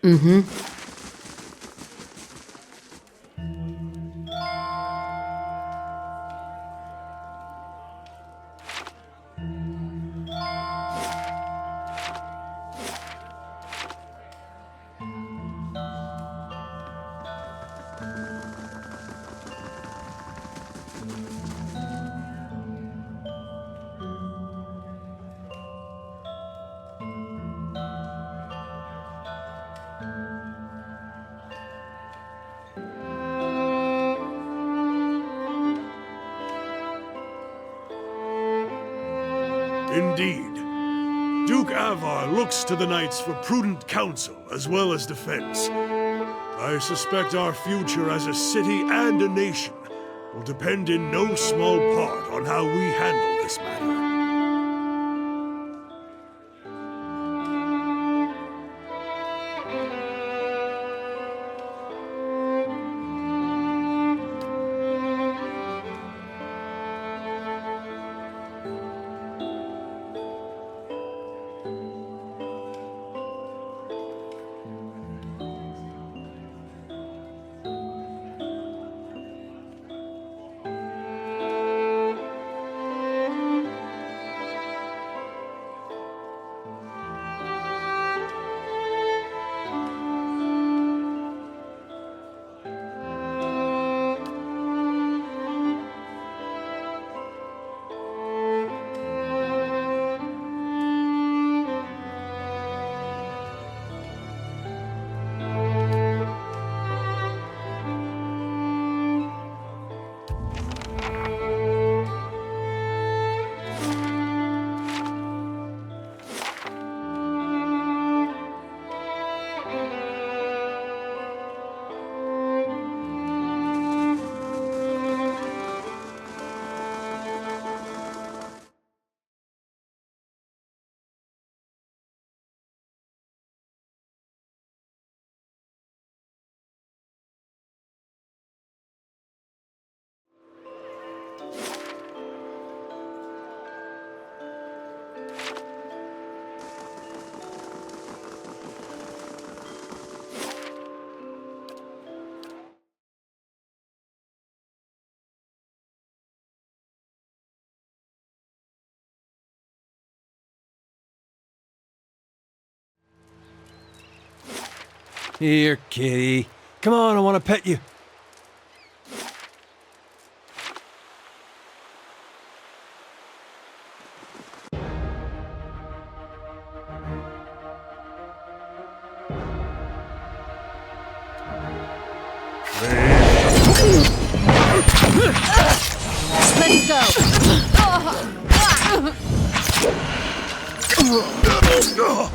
Mm-hmm. Indeed. Duke Avar looks to the knights for prudent counsel as well as defense. I suspect our future as a city and a nation will depend in no small part on how we handle this matter. Here, kitty. Come on, I want to pet you. Let's go!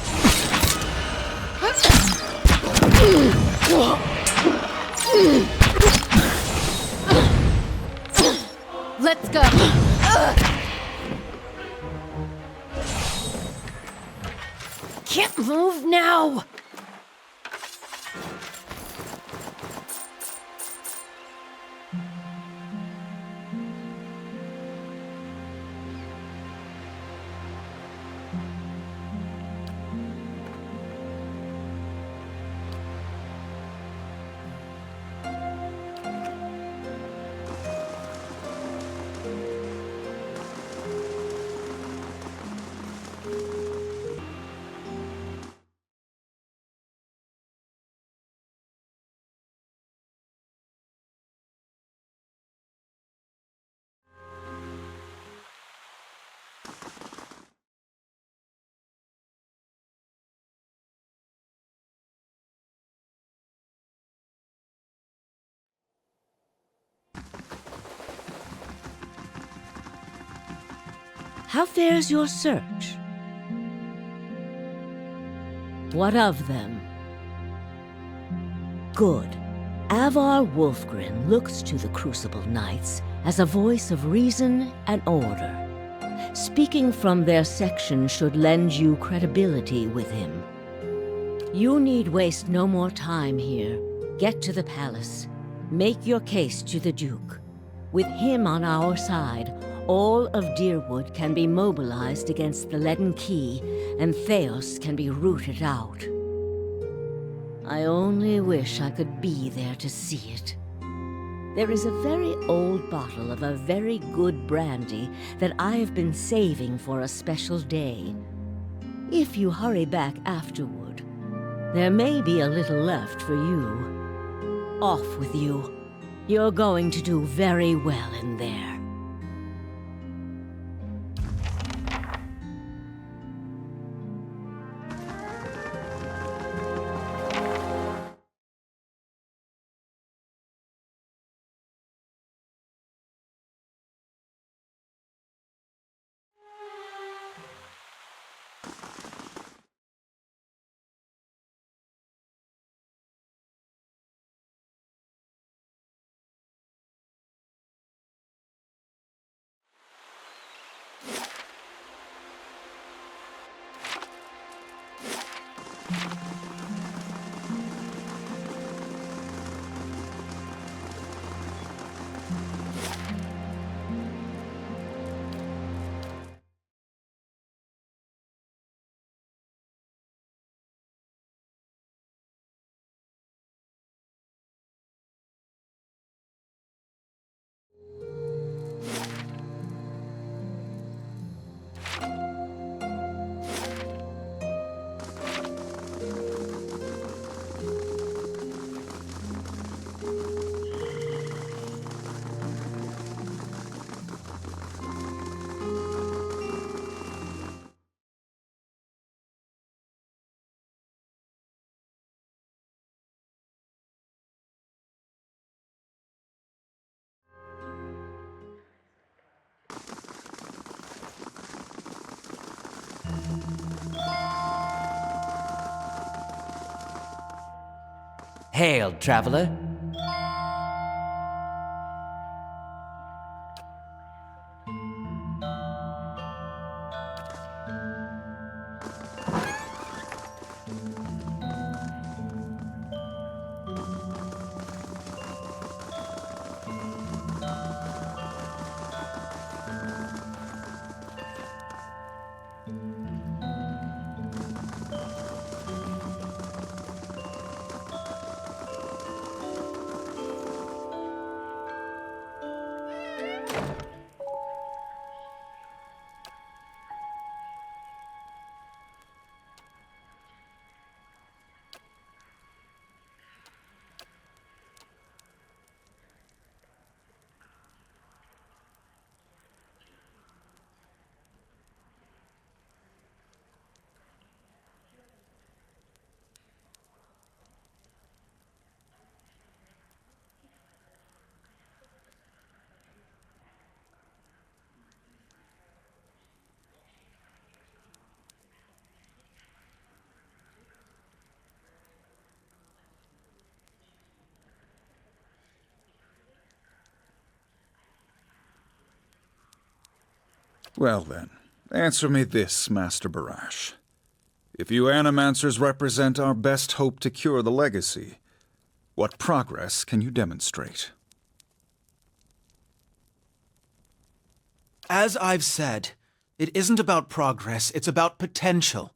Let's go! Can't move now! How fares your search? What of them? Good. Avar Wolfgren looks to the Crucible Knights as a voice of reason and order. Speaking from their section should lend you credibility with him. You need waste no more time here. Get to the palace. Make your case to the Duke. With him on our side, all of Dyrwood can be mobilized against the Leaden Key, and Theos can be rooted out. I only wish I could be there to see it. There is a very old bottle of a very good brandy that I have been saving for a special day. If you hurry back afterward, there may be a little left for you. Off with you. You're going to do very well in there. Hail, traveler. Well then, answer me this, Master Barash. If you Animancers represent our best hope to cure the legacy, what progress can you demonstrate? As I've said, it isn't about progress, it's about potential.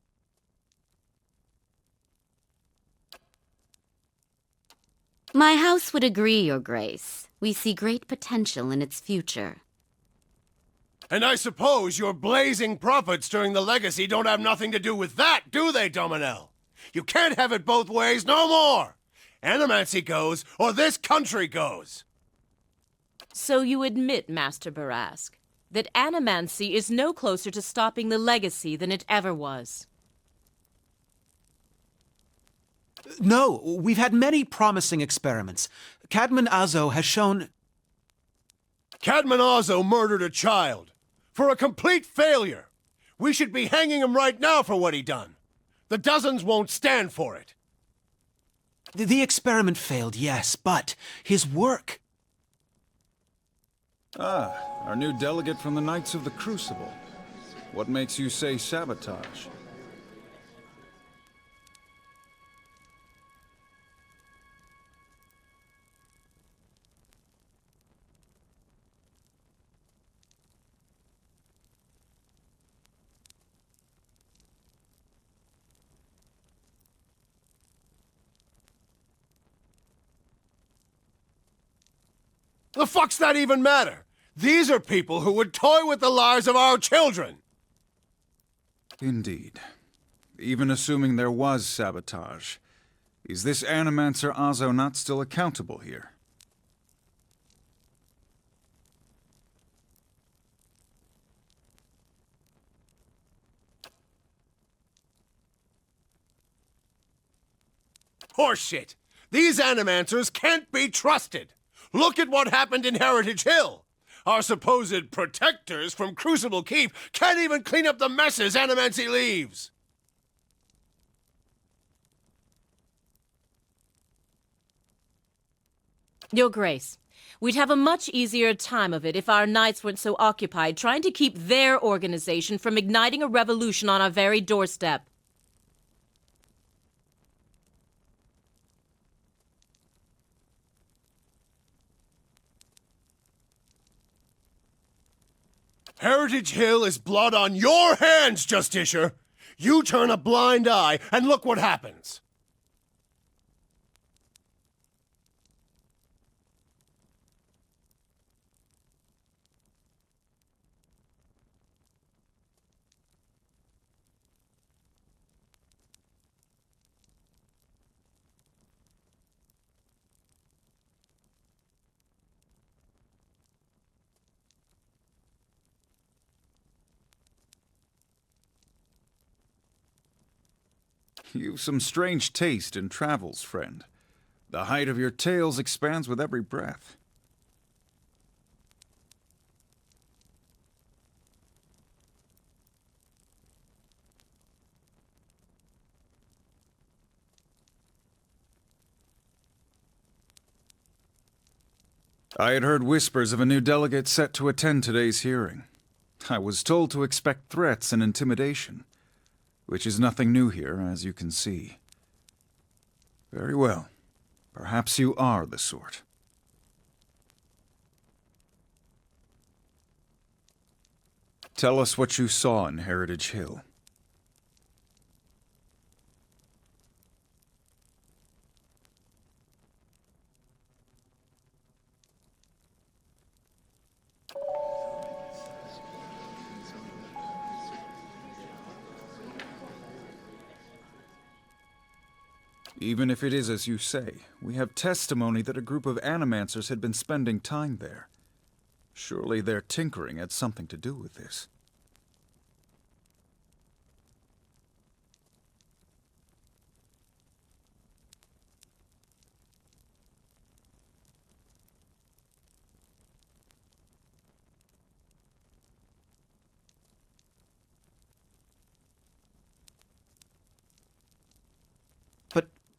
My house would agree, Your Grace. We see great potential in its future. And I suppose your blazing profits during the legacy don't have nothing to do with that, do they, Dominel? You can't have it both ways no more! Animancy goes, or this country goes! So you admit, Master Barask, that Animancy is no closer to stopping the legacy than it ever was? No, we've had many promising experiments. Cadman Azo has shown... Cadman Azo murdered a child. For a complete failure. We should be hanging him right now for what he done. The dozens won't stand for it. The experiment failed, yes, but his work... Ah, our new delegate from the Knights of the Crucible. What makes you say sabotage? The fuck's that even matter? These are people who would toy with the lives of our children! Indeed. Even assuming there was sabotage, is this Animancer Azo not still accountable here? Horseshit! These Animancers can't be trusted! Look at what happened in Heritage Hill! Our supposed protectors from Crucible Keep can't even clean up the messes Animancy leaves! Your Grace, we'd have a much easier time of it if our knights weren't so occupied trying to keep their organization from igniting a revolution on our very doorstep. Heritage Hill is blood on your hands, Justiciar! You turn a blind eye, and look what happens! You've some strange taste in travels, friend. The height of your tales expands with every breath. I had heard whispers of a new delegate set to attend today's hearing. I was told to expect threats and intimidation. Which is nothing new here, as you can see. Very well. Perhaps you are the sort. Tell us what you saw in Heritage Hill. Even if it is as you say, we have testimony that a group of Animancers had been spending time there. Surely their tinkering had something to do with this.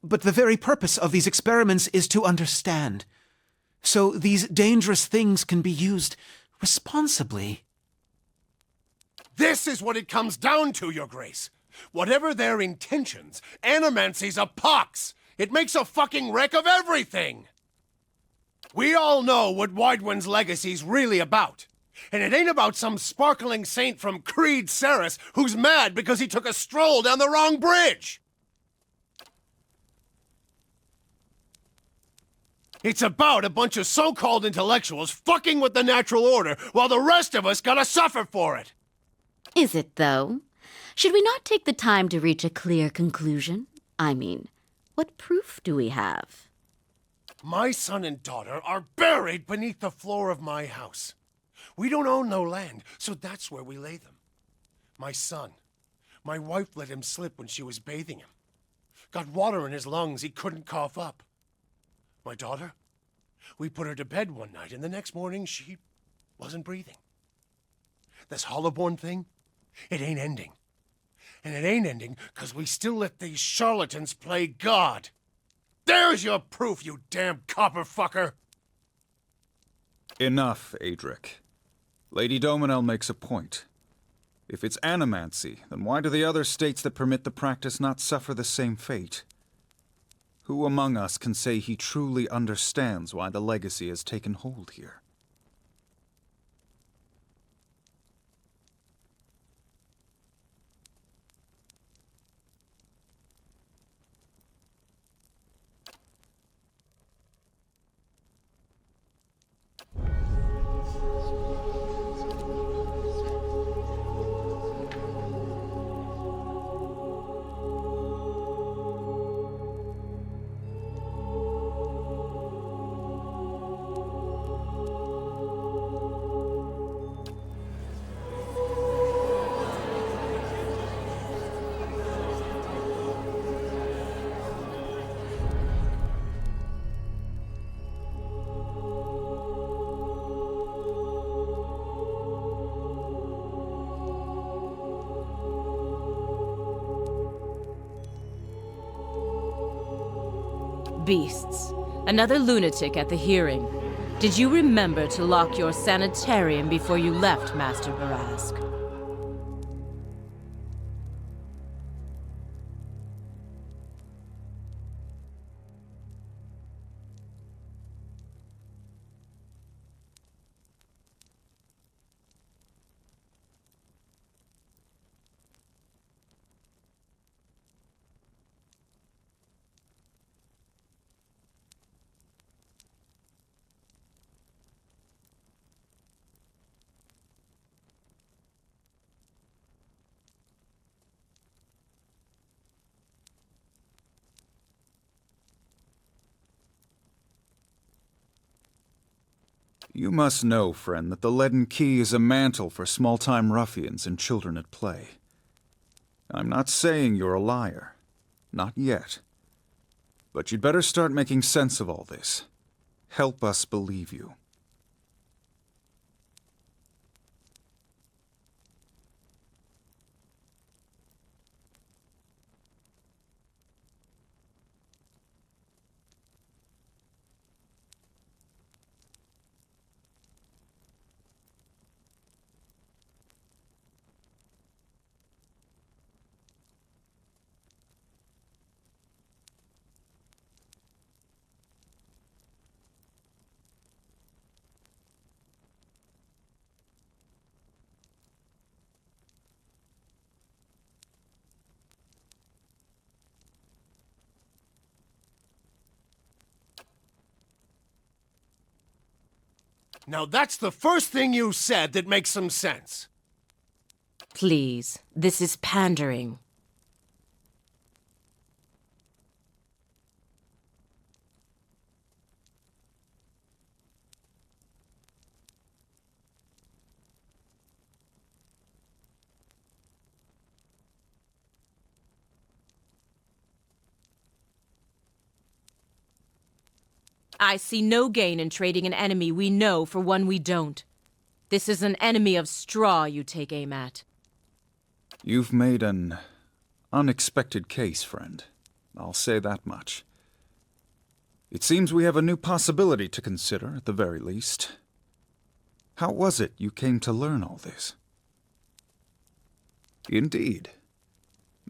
But the very purpose of these experiments is to understand. So these dangerous things can be used responsibly. This is what it comes down to, Your Grace. Whatever their intentions, Animancy's a pox. It makes a fucking wreck of everything. We all know what Widewind's legacy's really about. And it ain't about some sparkling saint from Creed Ceres who's mad because he took a stroll down the wrong bridge. It's about a bunch of so-called intellectuals fucking with the natural order while the rest of us gotta suffer for it. Is it, though? Should we not take the time to reach a clear conclusion? I mean, what proof do we have? My son and daughter are buried beneath the floor of my house. We don't own no land, so that's where we lay them. My son, my wife let him slip when she was bathing him. Got water in his lungs he couldn't cough up. My daughter, we put her to bed one night, and the next morning she wasn't breathing. This Hollowborn thing, it ain't ending. And it ain't ending because we still let these charlatans play God. There's your proof, you damn copper fucker! Enough, Adric. Lady Dominel makes a point. If it's animancy, then why do the other states that permit the practice not suffer the same fate? Who among us can say he truly understands why the legacy has taken hold here? Beasts. Another lunatic at the hearing. Did you remember to lock your sanitarium before you left, Master Barask? You must know, friend, that the Leaden Key is a mantle for small-time ruffians and children at play. I'm not saying you're a liar. Not yet. But you'd better start making sense of all this. Help us believe you. Now that's the first thing you said that makes some sense. Please, this is pandering. I see no gain in trading an enemy we know for one we don't. This is an enemy of straw you take aim at. You've made an unexpected case, friend. I'll say that much. It seems we have a new possibility to consider, at the very least. How was it you came to learn all this? Indeed.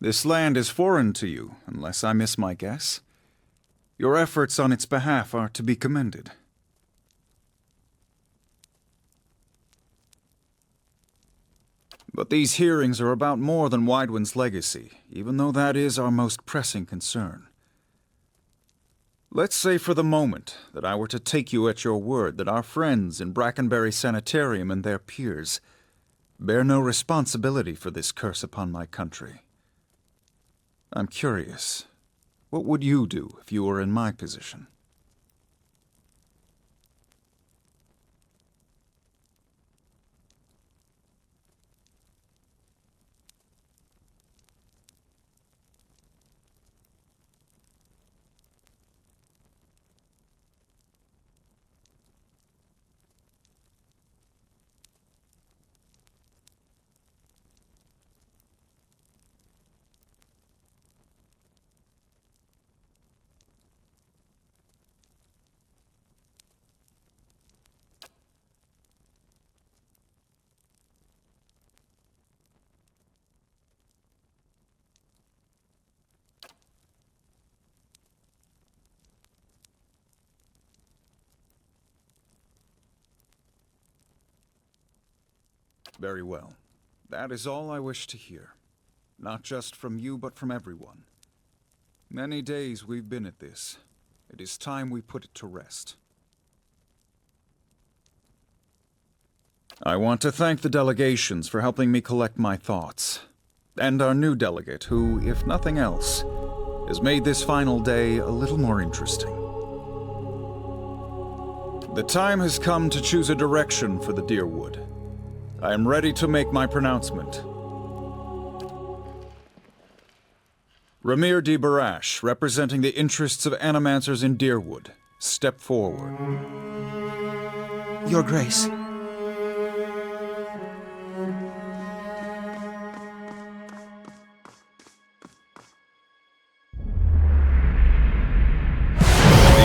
This land is foreign to you, unless I miss my guess. Your efforts on its behalf are to be commended. But these hearings are about more than Wydwin's legacy, even though that is our most pressing concern. Let's say for the moment that I were to take you at your word that our friends in Brackenbury Sanitarium and their peers bear no responsibility for this curse upon my country. I'm curious. What would you do if you were in my position? Very well. That is all I wish to hear. Not just from you, but from everyone. Many days we've been at this. It is time we put it to rest. I want to thank the delegations for helping me collect my thoughts, and our new delegate, who, if nothing else, has made this final day a little more interesting. The time has come to choose a direction for the Deerwood. I am ready to make my pronouncement. Ramir D. Barash, representing the interests of animancers in Deerwood, step forward. Your Grace. The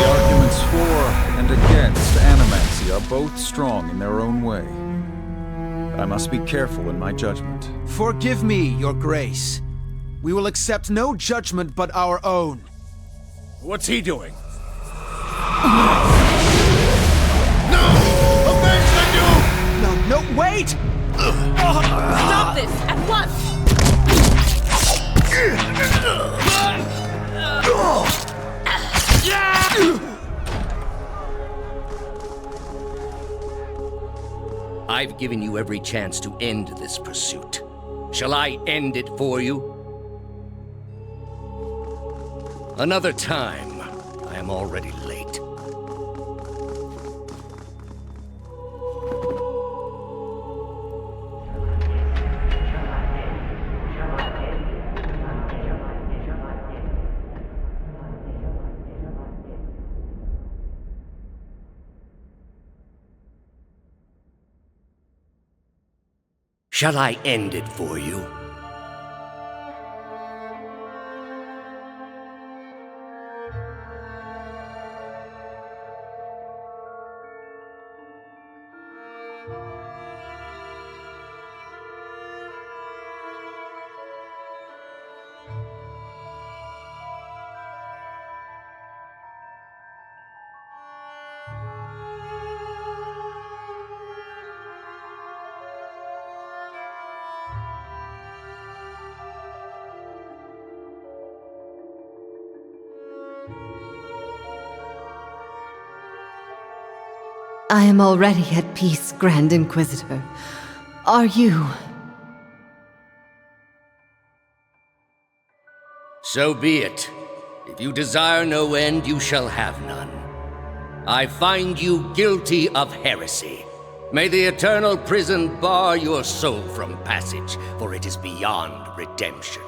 arguments for and against animancy are both strong in their own way. I must be careful in my judgment. Forgive me, Your Grace. We will accept no judgment but our own. What's he doing? No! Avenge the Duke! No, wait! Stop this at once! I've given you every chance to end this pursuit. Shall I end it for you? Another time. I am already late. Shall I end it for you? I am already at peace, Grand Inquisitor. Are you? So be it. If you desire no end, you shall have none. I find you guilty of heresy. May the eternal prison bar your soul from passage, for it is beyond redemption.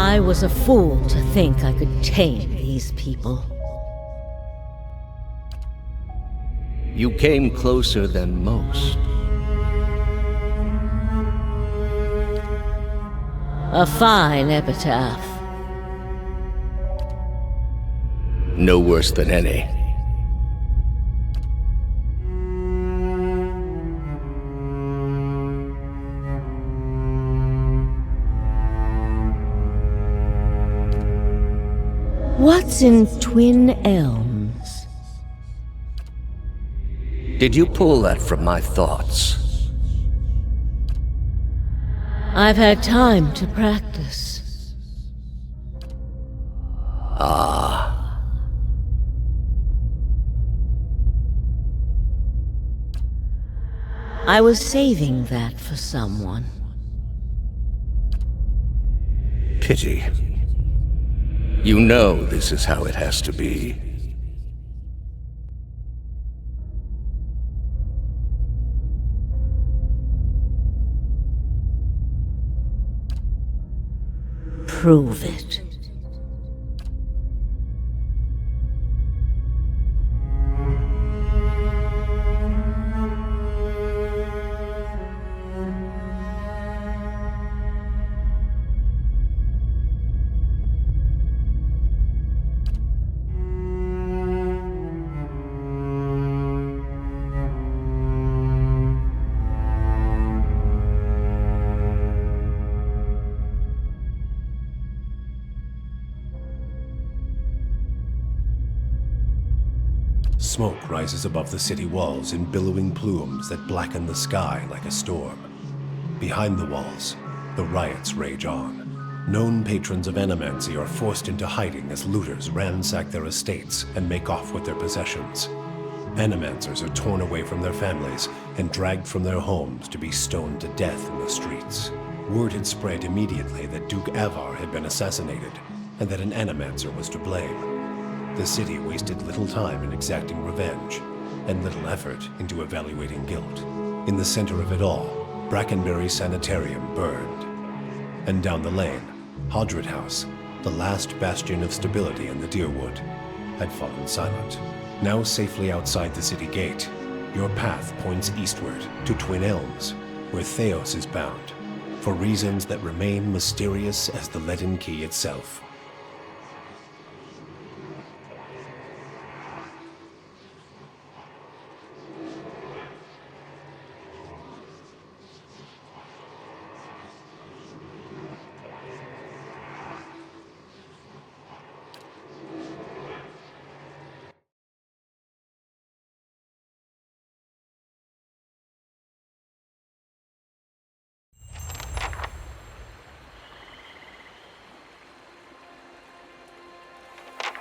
I was a fool to think I could tame these people. You came closer than most. A fine epitaph. No worse than any. What's in Twin Elms? Did you pull that from my thoughts? I've had time to practice. Ah. I was saving that for someone. Pity. You know this is how it has to be. Prove it. Smoke rises above the city walls in billowing plumes that blacken the sky like a storm. Behind the walls, the riots rage on. Known patrons of Animancy are forced into hiding as looters ransack their estates and make off with their possessions. Animancers are torn away from their families and dragged from their homes to be stoned to death in the streets. Word had spread immediately that Duke Avar had been assassinated, and that an Animancer was to blame. The city wasted little time in exacting revenge, and little effort into evaluating guilt. In the center of it all, Brackenbury Sanitarium burned. And down the lane, Hodred House, the last bastion of stability in the Deerwood, had fallen silent. Now safely outside the city gate, your path points eastward to Twin Elms, where Theos is bound, for reasons that remain mysterious as the Leaden Key itself.